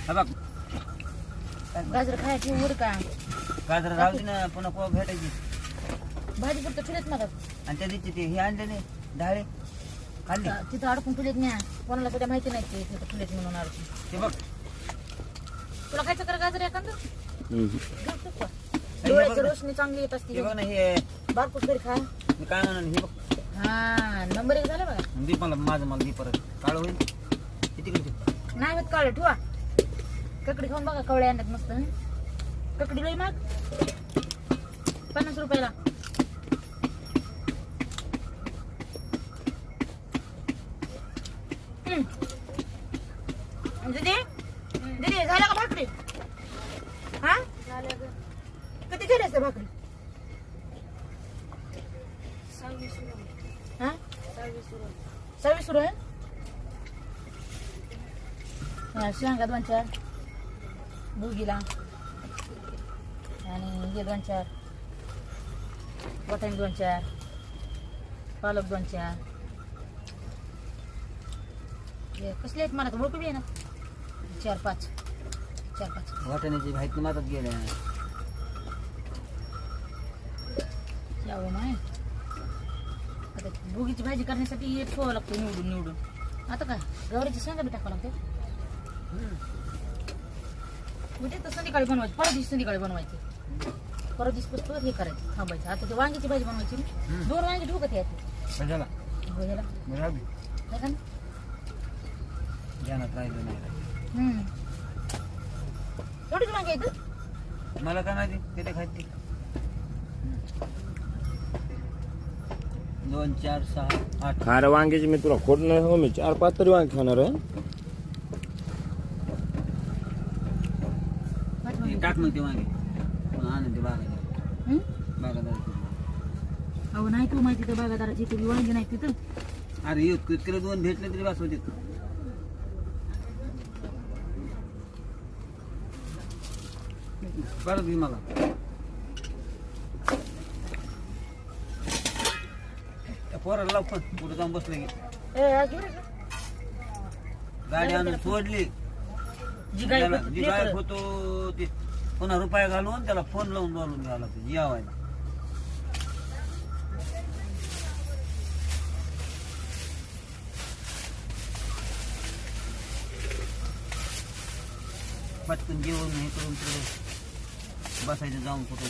हा बघ गाजर खायची उड का गाजर राहू दे ना पुन्हा कोण भेटायची भाजी पुरतं ठेवलेत मला आणि त्या दिवशी ते हे आणलेले डाळे खाल्ले तिथं अडकून ठेवलेत म्या कोणाला सध्या माहिती नाही ते तिथं ठेवलेत म्हणून अडकून ते बघ तुला खायचं कर गाजर एखादं हे डोळ्याची बघ ना. रोशनी चांगली येत असते हे बघ ना हे बारकूच घरी खा मी काय म्हणून हे बघ हा नंबर 1 झाला बघा दे मला दी परत काळ होईल किती किती नाही होत काढ ठेवा ककडी खाऊन बघा कवळे आणत मस्त ककडी लई माग 50 रुपयाला दीदी दीदी झाला का भाकरी हा किती केली असते भाकरी हा 26 रुपये शेंगा 2-4 भुगीला आणि हे 2-4 वाटाणे 2-4 पालक 2-4 हे कसले आहेत मला तर ओळखू बी आहे ना 4-5 वाटाण्याची माहिती मातात गेल्या यावं नाही आता भुगीची भाजी करण्यासाठी हे ठेवावं लागतं निवडून आता काय गवारीची शेंगा बी टाकावं लागते म्हणजे तर संध्याकाळी बनवायची परत दिवशी संध्याकाळी बनवायची परत दिवस हे करायचं थांबायचं आता ते वांग्याची भाजी बनवायची 2 वांगी ठेवू का ते कशाला ह्याला राहू काय का ध्यानात राहिलं नाही एवढीच वांगी आहेत मला काय माहिती किती खायची 2 4 6 8 खारं वांग्याची मी तुला खोड नाही हो मी 4-5 तरी वांगे खाणार आहे टाक मग ते वांगे पुन्हा आणून ते बागायला अहो नाही तू माहिती तर बागादाराची तुझी वांगी नाही तिथं अरे किलो 2 भेटले तरी बस होते परत घे मला त्या पोराला लाव पण पुढे जाऊन बसले की गाडी आणून सोडली जी गाय जी गायब होतो ते पुन्हा रुपया घालून त्याला फोन लावून बोलून घ्यावं लागतं जेवायला पटकन जेवण हे करून बसायचं जाऊन कुठं